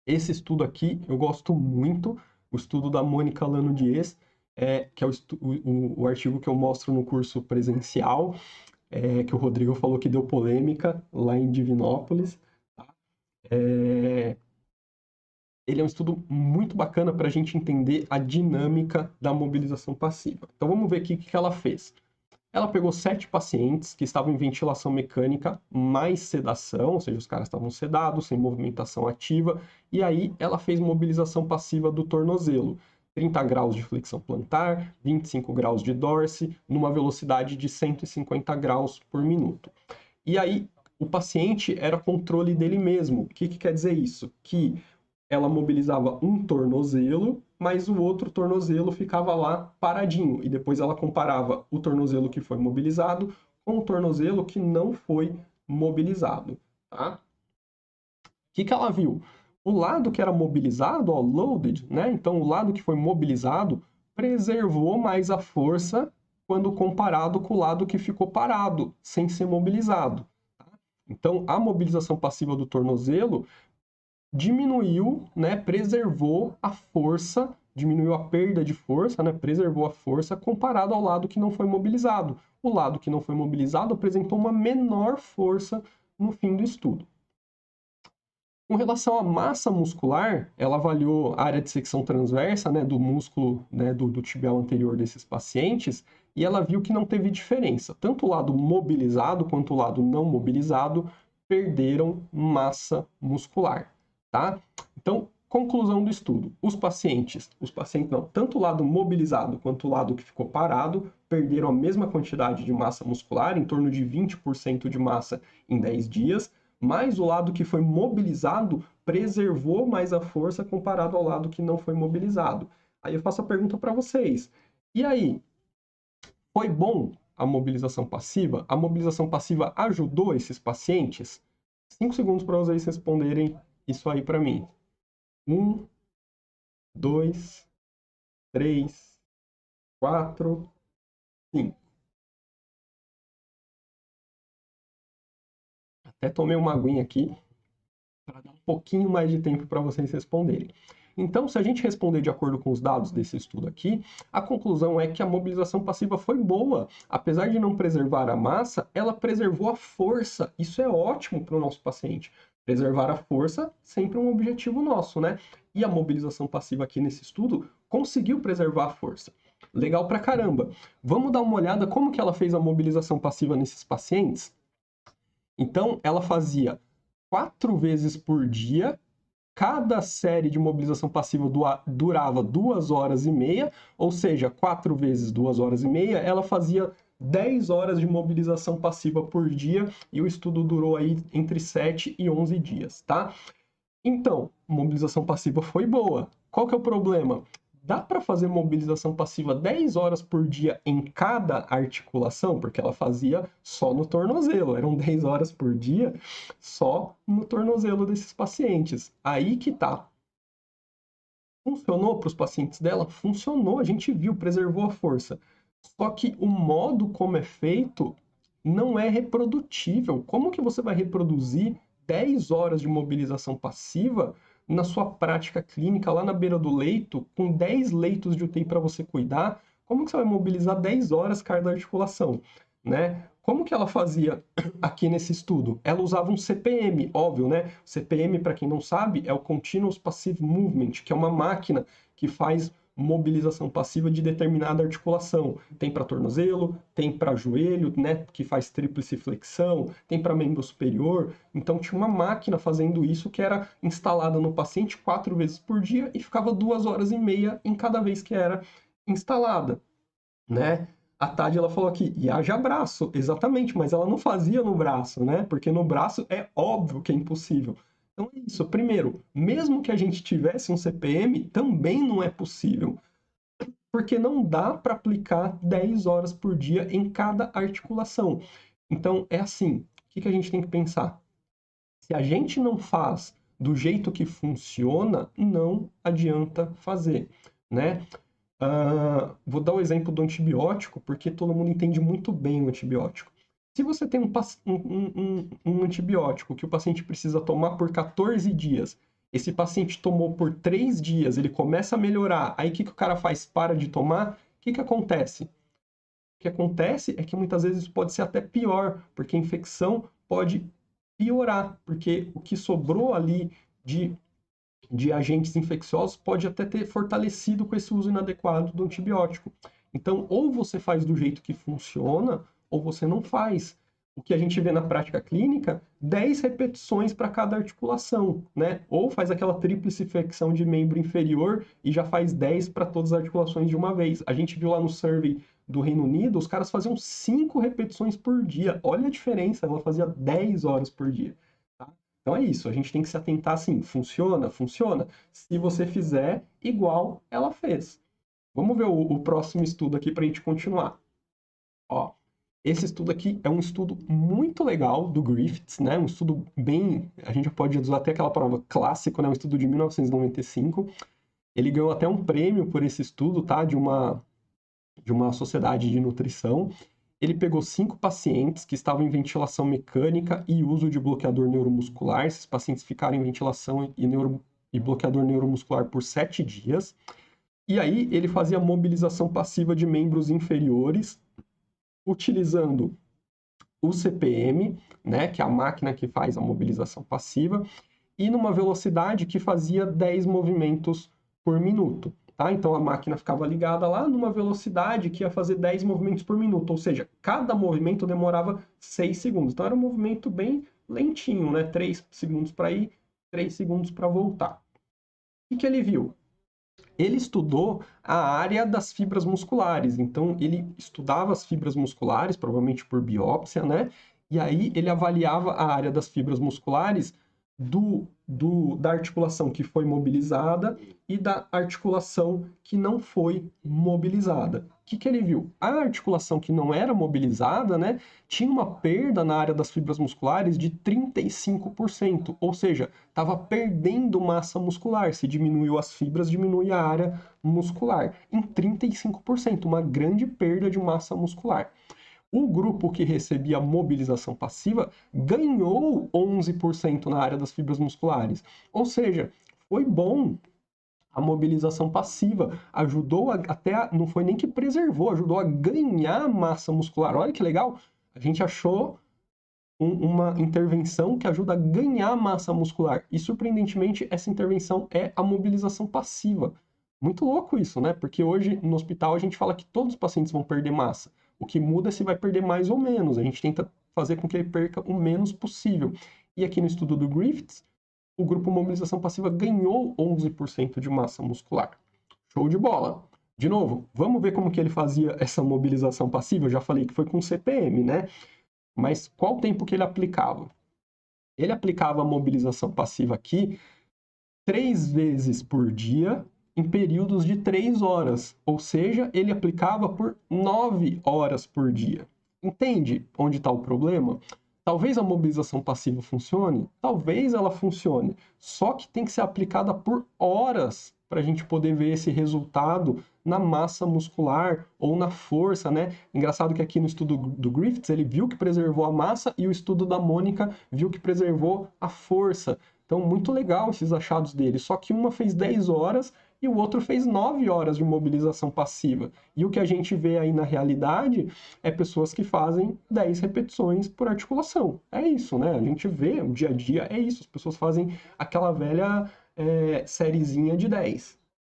Esse estudo aqui eu gosto muito, o estudo da Mônica Lano Dias, que é o artigo que eu mostro no curso presencial, que o Rodrigo falou que deu polêmica lá em Divinópolis. Tá? É, ele é um estudo muito bacana para a gente entender a dinâmica da mobilização passiva. Então vamos ver aqui o que ela fez. Ela pegou 7 pacientes que estavam em ventilação mecânica mais sedação, ou seja, os caras estavam sedados, sem movimentação ativa, e aí ela fez mobilização passiva do tornozelo. 30 graus de flexão plantar, 25 graus de dorse, numa velocidade de 150 graus por minuto. E aí, o paciente era controle dele mesmo. O que quer dizer isso? Que ela mobilizava um tornozelo, mas o outro tornozelo ficava lá paradinho. E depois ela comparava o tornozelo que foi mobilizado com o tornozelo que não foi mobilizado. Tá? O que ela viu? O lado que era mobilizado, ó, loaded, né? Então o lado que foi mobilizado preservou mais a força quando comparado com o lado que ficou parado, sem ser mobilizado. Tá? Então a mobilização passiva do tornozelo diminuiu, né, preservou a força, diminuiu a perda de força, né, preservou a força comparado ao lado que não foi mobilizado. O lado que não foi mobilizado apresentou uma menor força no fim do estudo. Com relação à massa muscular, ela avaliou a área de secção transversa, né, do músculo, né, do tibial anterior desses pacientes, e ela viu que não teve diferença. Tanto o lado mobilizado quanto o lado não mobilizado perderam massa muscular, tá? Então, conclusão do estudo. Os pacientes não, tanto o lado mobilizado quanto o lado que ficou parado, perderam a mesma quantidade de massa muscular, em torno de 20% de massa em 10 dias, mas o lado que foi mobilizado preservou mais a força comparado ao lado que não foi mobilizado. Aí eu faço a pergunta para vocês. E aí, foi bom a mobilização passiva? A mobilização passiva ajudou esses pacientes? 5 segundos para vocês responderem isso aí para mim. 1, 2, 3, 4, 5. Até tomei uma aguinha aqui para dar um pouquinho mais de tempo para vocês responderem. Então, se a gente responder de acordo com os dados desse estudo aqui, a conclusão é que a mobilização passiva foi boa. Apesar de não preservar a massa, ela preservou a força. Isso é ótimo para o nosso paciente. Preservar a força, sempre um objetivo nosso, né? E a mobilização passiva aqui nesse estudo conseguiu preservar a força. Legal pra caramba. Vamos dar uma olhada como que ela fez a mobilização passiva nesses pacientes? Então, ela fazia 4 vezes por dia. Cada série de mobilização passiva durava 2 horas e meia, ou seja, 4 vezes 2 horas e meia, ela fazia 10 horas de mobilização passiva por dia, e o estudo durou aí entre 7 e 11 dias, tá? Então, mobilização passiva foi boa. Qual que é o problema? Dá para fazer mobilização passiva 10 horas por dia em cada articulação? Porque ela fazia só no tornozelo, eram 10 horas por dia só no tornozelo desses pacientes. Aí que tá. Funcionou para os pacientes dela? Funcionou, a gente viu, preservou a força. Só que o modo como é feito não é reprodutível. Como que você vai reproduzir 10 horas de mobilização passiva na sua prática clínica, lá na beira do leito, com 10 leitos de UTI para você cuidar? Como que você vai mobilizar 10 horas cada articulação, né? Como que ela fazia aqui nesse estudo? Ela usava um CPM, óbvio, né? CPM, para quem não sabe, é o Continuous Passive Movement, que é uma máquina que faz mobilização passiva de determinada articulação. Tem para tornozelo, tem para joelho, né, que faz tríplice flexão, tem para membro superior. Então tinha uma máquina fazendo isso que era instalada no paciente 4 vezes por dia e ficava 2 horas e meia em cada vez que era instalada, né? A Tade, ela falou aqui, e haja braço, exatamente, mas ela não fazia no braço, né? Porque no braço é óbvio que é impossível. Então é isso. Primeiro, mesmo que a gente tivesse um CPM, também não é possível, porque não dá para aplicar 10 horas por dia em cada articulação. Então é assim, o que a gente tem que pensar? Se a gente não faz do jeito que funciona, não adianta fazer, né? Vou dar o exemplo do antibiótico, porque todo mundo entende muito bem o antibiótico. Se você tem um antibiótico que o paciente precisa tomar por 14 dias esse paciente tomou por 3 dias, ele começa a melhorar, aí o que o cara faz? Para de tomar, o que acontece? O que acontece é que muitas vezes pode ser até pior, porque a infecção pode piorar, porque o que sobrou ali de agentes infecciosos pode até ter fortalecido com esse uso inadequado do antibiótico. Então, ou você faz do jeito que funciona, ou você não faz. O que a gente vê na prática clínica, 10 repetições para cada articulação, né? Ou faz aquela tríplice flexão de membro inferior e já faz 10 para todas as articulações de uma vez. A gente viu lá no survey do Reino Unido, os caras faziam 5 repetições por dia. Olha a diferença, ela fazia 10 horas por dia. Tá? Então é isso, a gente tem que se atentar assim, funciona? Funciona. Se você fizer igual ela fez. Vamos ver o próximo estudo aqui para a gente continuar. Ó, esse estudo aqui é um estudo muito legal do Griffiths, né? Um estudo bem, a gente pode usar até aquela palavra clássico, né? Um estudo de 1995. Ele ganhou até um prêmio por esse estudo, tá? De uma sociedade de nutrição. Ele pegou 5 pacientes que estavam em ventilação mecânica e uso de bloqueador neuromuscular. Esses pacientes ficaram em ventilação e bloqueador neuromuscular por 7 dias. E aí ele fazia mobilização passiva de membros inferiores, utilizando o CPM, né, que é a máquina que faz a mobilização passiva, e numa velocidade que fazia 10 movimentos por minuto. Tá? Então a máquina ficava ligada lá numa velocidade que ia fazer 10 movimentos por minuto, ou seja, cada movimento demorava 6 segundos. Então era um movimento bem lentinho, né? 3 segundos para ir, 3 segundos para voltar. O que ele viu? Ele estudou a área das fibras musculares, então ele estudava as fibras musculares, provavelmente por biópsia, né? E aí ele avaliava a área das fibras musculares da articulação que foi mobilizada e da articulação que não foi mobilizada. O que ele viu? A articulação que não era mobilizada, né, tinha uma perda na área das fibras musculares de 35%, ou seja, estava perdendo massa muscular. Se diminuiu as fibras, diminui a área muscular em 35%, uma grande perda de massa muscular. O grupo que recebia mobilização passiva ganhou 11% na área das fibras musculares. Ou seja, foi bom a mobilização passiva, ajudou não foi nem que preservou, ajudou a ganhar massa muscular. Olha que legal, a gente achou uma intervenção que ajuda a ganhar massa muscular. E, surpreendentemente, essa intervenção é a mobilização passiva. Muito louco isso, né? Porque hoje, no hospital, a gente fala que todos os pacientes vão perder massa. O que muda é se vai perder mais ou menos. A gente tenta fazer com que ele perca o menos possível. E aqui no estudo do Griffiths, o grupo mobilização passiva ganhou 11% de massa muscular. Show de bola! De novo, vamos ver como que ele fazia essa mobilização passiva? Eu já falei que foi com CPM, né? Mas qual o tempo que ele aplicava? Ele aplicava a mobilização passiva aqui 3 vezes por dia em períodos de 3 horas, ou seja, ele aplicava por 9 horas por dia. Entende onde está o problema? Talvez a mobilização passiva funcione, talvez ela funcione, só que tem que ser aplicada por horas para a gente poder ver esse resultado na massa muscular ou na força, né? Engraçado que aqui no estudo do Griffiths ele viu que preservou a massa e o estudo da Mônica viu que preservou a força. Então, muito legal esses achados dele. Só que uma fez 10 horas e o outro fez 9 horas de mobilização passiva. E o que a gente vê aí na realidade é pessoas que fazem 10 repetições por articulação. É isso, né? A gente vê, o dia a dia é isso. As pessoas fazem aquela velha sériezinha de 10.